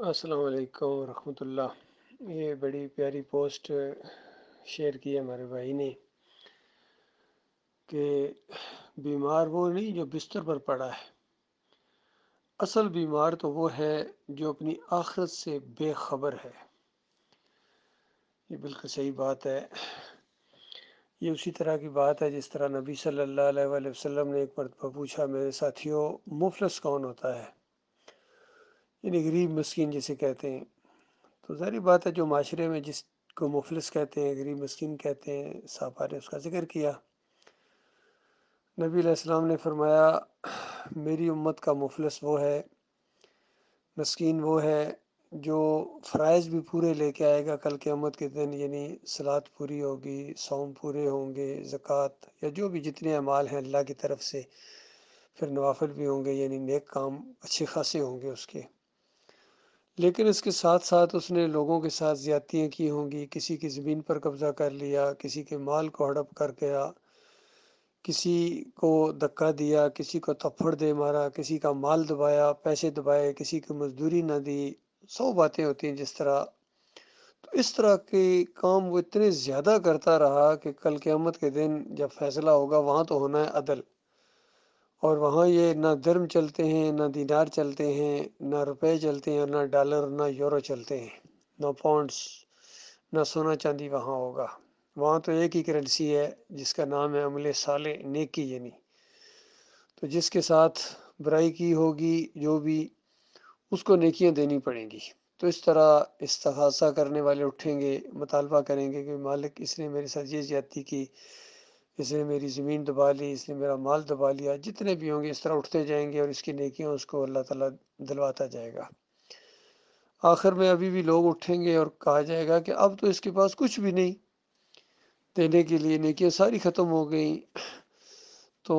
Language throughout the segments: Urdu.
السلام علیکم ورحمۃ اللہ۔ یہ بڑی پیاری پوسٹ شیئر کی ہے ہمارے بھائی نے کہ بیمار وہ نہیں جو بستر پر پڑا ہے، اصل بیمار تو وہ ہے جو اپنی آخرت سے بے خبر ہے۔ یہ بالکل صحیح بات ہے۔ یہ اسی طرح کی بات ہے جس طرح نبی صلی اللہ علیہ وآلہ وسلم نے ایک مرتبہ پوچھا، میرے ساتھیوں مفلس کون ہوتا ہے؟ یعنی غریب مسکین جسے کہتے ہیں۔ تو ظاہری بات ہے جو معاشرے میں جس کو مفلس کہتے ہیں، غریب مسکین کہتے ہیں، صحابہ نے اس کا ذکر کیا۔ نبی علیہ السلام نے فرمایا میری امت کا مفلس وہ ہے، مسکین وہ ہے جو فرائض بھی پورے لے کے آئے گا کل قیامت کے دن، یعنی صلاۃ پوری ہوگی، صوم پورے ہوں گے، زکوٰۃ یا جو بھی جتنے اعمال ہیں اللہ کی طرف سے، پھر نوافل بھی ہوں گے، یعنی نیک کام اچھے خاصے ہوں گے اس کے، لیکن اس کے ساتھ ساتھ اس نے لوگوں کے ساتھ زیادتیاں کی ہوں گی، کسی کی زمین پر قبضہ کر لیا، کسی کے مال کو ہڑپ کر گیا، کسی کو دھکا دیا، کسی کو تھپڑ دے مارا، کسی کا مال دبایا، پیسے دبائے، کسی کی مزدوری نہ دی، 100 باتیں ہوتی ہیں جس طرح۔ تو اس طرح کے کام وہ اتنے زیادہ کرتا رہا کہ کل قیامت کے دن جب فیصلہ ہوگا وہاں تو ہونا ہے عدل، اور وہاں یہ نہ درم چلتے ہیں، نہ دینار چلتے ہیں، نہ روپے چلتے ہیں، نہ ڈالر، نہ یورو چلتے ہیں، نہ پاؤنڈس، نہ سونا چاندی وہاں ہوگا۔ وہاں تو ایک ہی کرنسی ہے جس کا نام ہے عمل صالح، نیکی، یعنی تو جس کے ساتھ برائی کی ہوگی جو بھی، اس کو نیکیاں دینی پڑیں گی۔ تو اس طرح استغاثہ کرنے والے اٹھیں گے، مطالبہ کریں گے کہ مالک اس نے میرے ساتھ یہ زیادتی کی، اس نے میری زمین دبا لی، اس نے میرا مال دبا لیا، جتنے بھی ہوں گے اس طرح اٹھتے جائیں گے، اور اس کی نیکیاں اس کو اللہ تعالیٰ دلواتا جائے گا۔ آخر میں ابھی بھی لوگ اٹھیں گے اور کہا جائے گا کہ اب تو اس کے پاس کچھ بھی نہیں دینے کے لیے، نیکیاں ساری ختم ہو گئیں۔ تو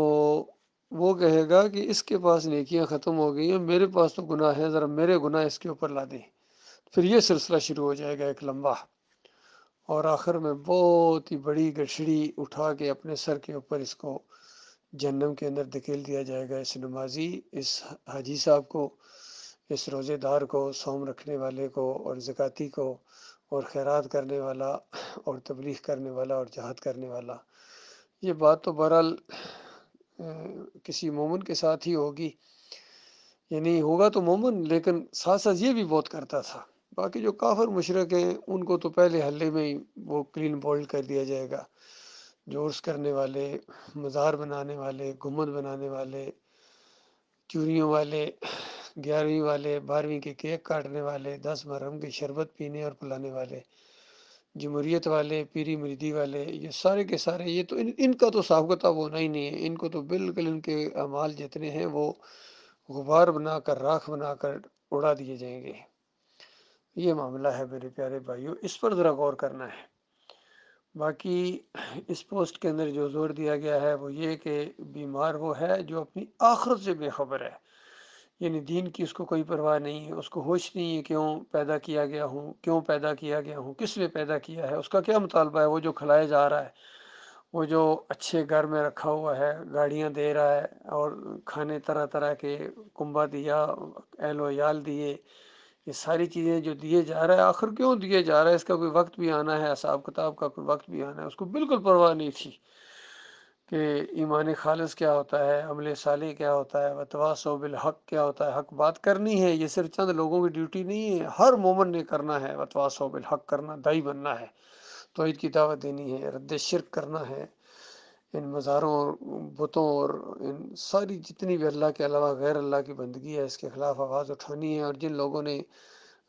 وہ کہے گا کہ اس کے پاس نیکیاں ختم ہو گئی ہیں، میرے پاس تو گناہ ہے، ذرا میرے گناہ اس کے اوپر لا دیں۔ پھر یہ سلسلہ شروع ہو جائے گا ایک لمبا، اور آخر میں بہت ہی بڑی گٹھڑی اٹھا کے اپنے سر کے اوپر اس کو جہنم کے اندر دھکیل دیا جائے گا۔ اس نمازی، اس حاجی صاحب کو، اس روزے دار کو، صوم رکھنے والے کو، اور زکاتی کو، اور خیرات کرنے والا، اور تبلیغ کرنے والا، اور جہاد کرنے والا۔ یہ بات تو بہرحال کسی مومن کے ساتھ ہی ہوگی، یعنی ہوگا تو مومن، لیکن ساتھ ساتھ یہ بھی بہت کرتا تھا۔ باقی جو کافر مشرک ہیں ان کو تو پہلے حلے میں ہی وہ کلین بولڈ کر دیا جائے گا۔ جو عرس کرنے والے، مزار بنانے والے، گنبد بنانے والے، چوریوں والے، 11ویں والے، 12ویں کے کیک کاٹنے والے، 10 محرم کی شربت پینے اور پلانے والے، جمہوریت والے، پیری مریدی والے، یہ سارے کے سارے، یہ تو ان کا تو حساب کتاب ہونا ہی نہیں ہے۔ ان کو تو بالکل ان کے اعمال جتنے ہیں وہ غبار بنا کر، راکھ بنا کر اڑا دیے جائیں گے۔ یہ معاملہ ہے میرے پیارے بھائیوں، اس پر ذرا غور کرنا ہے۔ باقی اس پوسٹ کے اندر جو زور دیا گیا ہے وہ یہ کہ بیمار وہ ہے جو اپنی آخرت سے بے خبر ہے، یعنی دین کی اس کو کوئی پرواہ نہیں ہے، اس کو ہوش نہیں ہے کیوں پیدا کیا گیا ہوں، کیوں پیدا کیا گیا ہوں، کس نے پیدا کیا ہے، اس کا کیا مطالبہ ہے۔ وہ جو کھلایا جا رہا ہے، وہ جو اچھے گھر میں رکھا ہوا ہے، گاڑیاں دے رہا ہے، اور کھانے طرح طرح کے، کنبا دیا، اہل و عیال دیے، یہ ساری چیزیں جو دیے جا رہا ہے، آخر کیوں دیے جا رہا ہے؟ اس کا کوئی وقت بھی آنا ہے، حساب کتاب کا کوئی وقت بھی آنا ہے۔ اس کو بالکل پرواہ نہیں تھی کہ ایمان خالص کیا ہوتا ہے، عمل صالح کیا ہوتا ہے، وتواصوا بالحق کیا ہوتا ہے۔ حق بات کرنی ہے، یہ صرف چند لوگوں کی ڈیوٹی نہیں ہے، ہر مومن نے کرنا ہے۔ وتواصوا بالحق کرنا، دائی بننا ہے، توحید کی دعوت دینی ہے، رد شرک کرنا ہے، ان مزاروں اور بتوں اور ان ساری جتنی بھی اللہ کے علاوہ غیر اللہ کی بندگی ہے، اس کے خلاف آواز اٹھانی ہے۔ اور جن لوگوں نے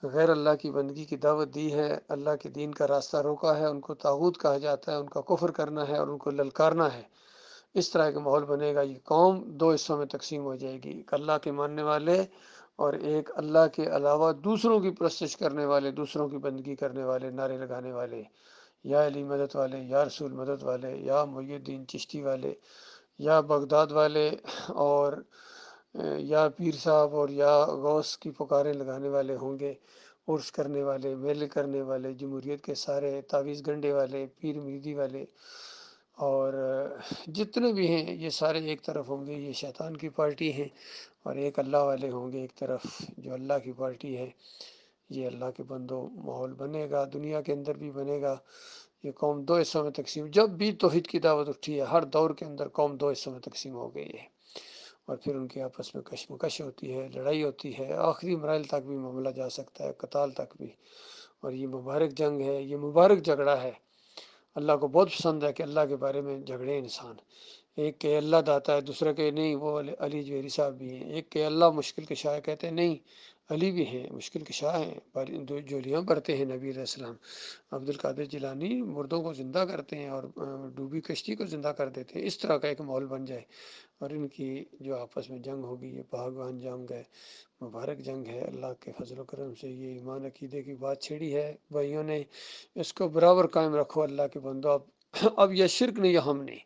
غیر اللہ کی بندگی کی دعوت دی ہے، اللہ کے دین کا راستہ روکا ہے، ان کو طاغوت کہا جاتا ہے، ان کا کفر کرنا ہے اور ان کو للکارنا ہے۔ اس طرح کا ماحول بنے گا، یہ قوم 2 حصوں میں تقسیم ہو جائے گی، ایک اللہ کے ماننے والے اور ایک اللہ کے علاوہ دوسروں کی پرستش کرنے والے، دوسروں کی بندگی کرنے والے، نعرے لگانے والے، یا علی مدد والے، یا رسول مدد والے، یا محی الدین چشتی والے، یا بغداد والے، اور یا پیر صاحب، اور یا غوث کی پکاریں لگانے والے ہوں گے، عرس کرنے والے، میلے کرنے والے، جمہوریت کے سارے تعویذ گنڈے والے، پیر مریدی والے، اور جتنے بھی ہیں یہ سارے ایک طرف ہوں گے، یہ شیطان کی پارٹی ہیں، اور ایک اللہ والے ہوں گے ایک طرف جو اللہ کی پارٹی ہے۔ یہ اللہ کے بندوں ماحول بنے گا، دنیا کے اندر بھی بنے گا۔ یہ قوم دو حصوں میں تقسیم، جب بھی توحید کی دعوت اٹھی ہے ہر دور کے اندر قوم دو حصوں میں تقسیم ہو گئی ہے، اور پھر ان کے آپس میں کشمکش ہوتی ہے، لڑائی ہوتی ہے، آخری مراحل تک بھی معاملہ جا سکتا ہے، قتال تک بھی۔ اور یہ مبارک جنگ ہے، یہ مبارک جھگڑا ہے۔ اللہ کو بہت پسند ہے کہ اللہ کے بارے میں جھگڑے انسان، ایک کہ اللہ داتا ہے، دوسرا کہ نہیں وہ علی جوہری صاحب بھی ہیں، ایک کہ اللہ مشکل کشا ہے، کہتے ہیں نہیں علی بھی ہیں مشکل کشا ہیں، جولیاں برتے ہیں نبی علیہ السلام۔ عبد القادر جیلانی مردوں کو زندہ کرتے ہیں اور ڈوبی کشتی کو زندہ کر دیتے ہیں۔ اس طرح کا ایک ماحول بن جائے، اور ان کی جو آپس میں جنگ ہوگی یہ بھاگوان جنگ ہے، مبارک جنگ ہے۔ اللہ کے فضل و کرم سے یہ ایمان عقیدے کی بات چھیڑی ہے بھائیوں نے، اس کو برابر قائم رکھو اللہ کے بندو۔ اب یہ شرک نہیں، یا ہم نہیں،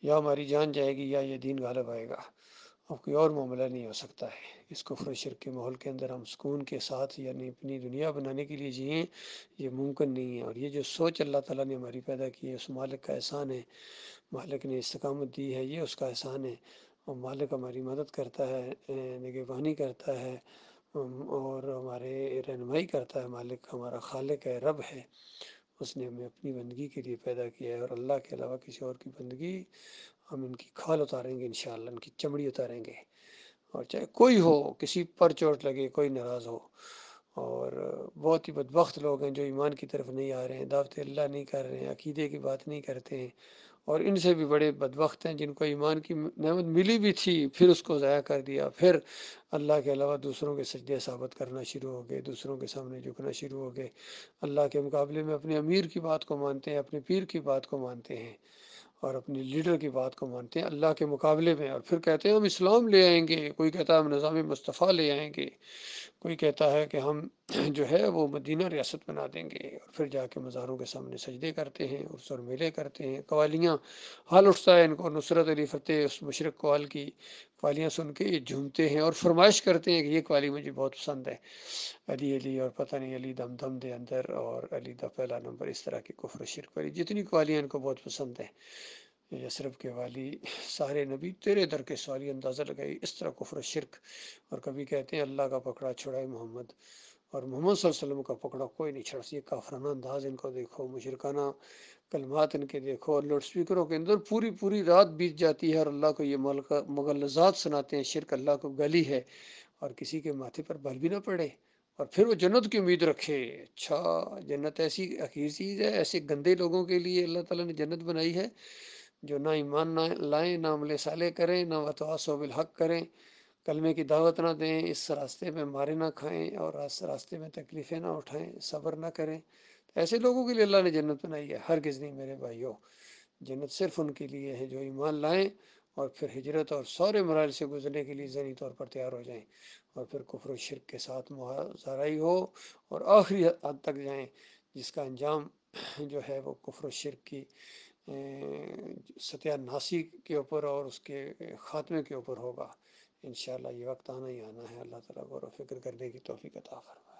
یا ہماری جان جائے گی یا یہ دین غالب آئے گا، اب کوئی اور معاملہ نہیں ہو سکتا ہے۔ اس کفر و شرک کے ماحول کے اندر ہم سکون کے ساتھ یعنی اپنی دنیا بنانے کے لیے جئیں، یہ ممکن نہیں ہے۔ اور یہ جو سوچ اللہ تعالیٰ نے ہماری پیدا کی ہے، اس مالک کا احسان ہے، مالک نے استقامت دی ہے، یہ اس کا احسان ہے۔ اور مالک ہماری مدد کرتا ہے، نگہبانی کرتا ہے، اور ہمارے رہنمائی کرتا ہے۔ مالک ہمارا خالق ہے، رب ہے، اس نے ہمیں اپنی بندگی کے لیے پیدا کیا ہے، اور اللہ کے علاوہ کسی اور کی بندگی ہم ان کی کھال اتاریں گے انشاءاللہ، ان کی چمڑی اتاریں گے، اور چاہے کوئی ہو، کسی پر چوٹ لگے، کوئی ناراض ہو۔ اور بہت ہی بدبخت لوگ ہیں جو ایمان کی طرف نہیں آ رہے ہیں، دعوت اللہ نہیں کر رہے ہیں، عقیدے کی بات نہیں کرتے ہیں، اور ان سے بھی بڑے بدبخت ہیں جن کو ایمان کی نعمت ملی بھی تھی پھر اس کو ضائع کر دیا، پھر اللہ کے علاوہ دوسروں کے سجدے ثابت کرنا شروع ہو گئے، دوسروں کے سامنے جھکنا شروع ہو گئے، اللہ کے مقابلے میں اپنے امیر کی بات کو مانتے ہیں، اپنے پیر کی بات کو مانتے ہیں، اور اپنے لیڈر کی بات کو مانتے ہیں اللہ کے مقابلے میں، اور پھر کہتے ہیں ہم اسلام لے آئیں گے، کوئی کہتا ہے ہم نظام مصطفیٰ لے آئیں گے، کوئی کہتا ہے کہ ہم جو ہے وہ مدینہ ریاست بنا دیں گے، اور پھر جا کے مزاروں کے سامنے سجدے کرتے ہیں، عرس اور میلے کرتے ہیں، قوالیاں حال اٹھتا ہے ان کو، نصرت علی فتح اس مشرق قوال کی قوالیاں سن کے یہ جھومتے ہیں اور فرمائش کرتے ہیں کہ یہ قوالی مجھے بہت پسند ہے، علی علی اور پتہ نہیں علی دم دم دے اندر اور علی دا پہلا نمبر، اس طرح کی کفر و شرک والی جتنی قوالیاں ان کو بہت پسند ہیں۔ یثرب کے والی سارے نبی تیرے در کے سوالی، اندازہ لگائی اس طرح کفر و شرک۔ اور کبھی کہتے ہیں اللہ کا پکڑا چھڑائے محمد، اور محمد صلی اللہ علیہ وسلم کا پکڑا کوئی نہیں چھڑ سکتا۔ یہ کافرانہ انداز ان کو دیکھو، مشرکانہ کلمات ان کے دیکھو، اور لاؤڈ سپیکروں کے اندر پوری پوری رات بیت جاتی ہے اور اللہ کو یہ مغلظات سناتے ہیں، شرک اللہ کو گلی ہے، اور کسی کے ماتھے پر بل بھی نہ پڑے، اور پھر وہ جنت کی امید رکھے۔ اچھا، جنت ایسی حقیر چیز ہے، ایسے گندے لوگوں کے لیے اللہ تعالیٰ نے جنت بنائی ہے جو نہ ایمان نہ لائیں، نہ عمل صالح کریں، نہ وتواصوا بالحق کریں، کلمے کی دعوت نہ دیں، اس راستے میں مارے نہ کھائیں، اور اس راستے میں تکلیفیں نہ اٹھائیں، صبر نہ کریں۔ ایسے لوگوں کے لیے اللہ نے جنت بنائی ہے، ہرگز نہیں میرے بھائیوں۔ جنت صرف ان کے لیے ہے جو ایمان لائیں، اور پھر ہجرت اور سارے مراحل سے گزرنے کے لیے ذہنی طور پر تیار ہو جائیں، اور پھر کفر و شرک کے ساتھ محاذرائی ہو، اور آخری حد تک جائیں جس کا انجام جو ہے وہ کفر و شرک کی ستیہ ناسی کے اوپر اور اس کے خاتمے کے اوپر ہوگا۔ انشاءاللہ یہ وقت آنا ہی آنا ہے۔ اللہ تعالیٰ غور و فکر کرنے کی توفیق عطا فرمائے۔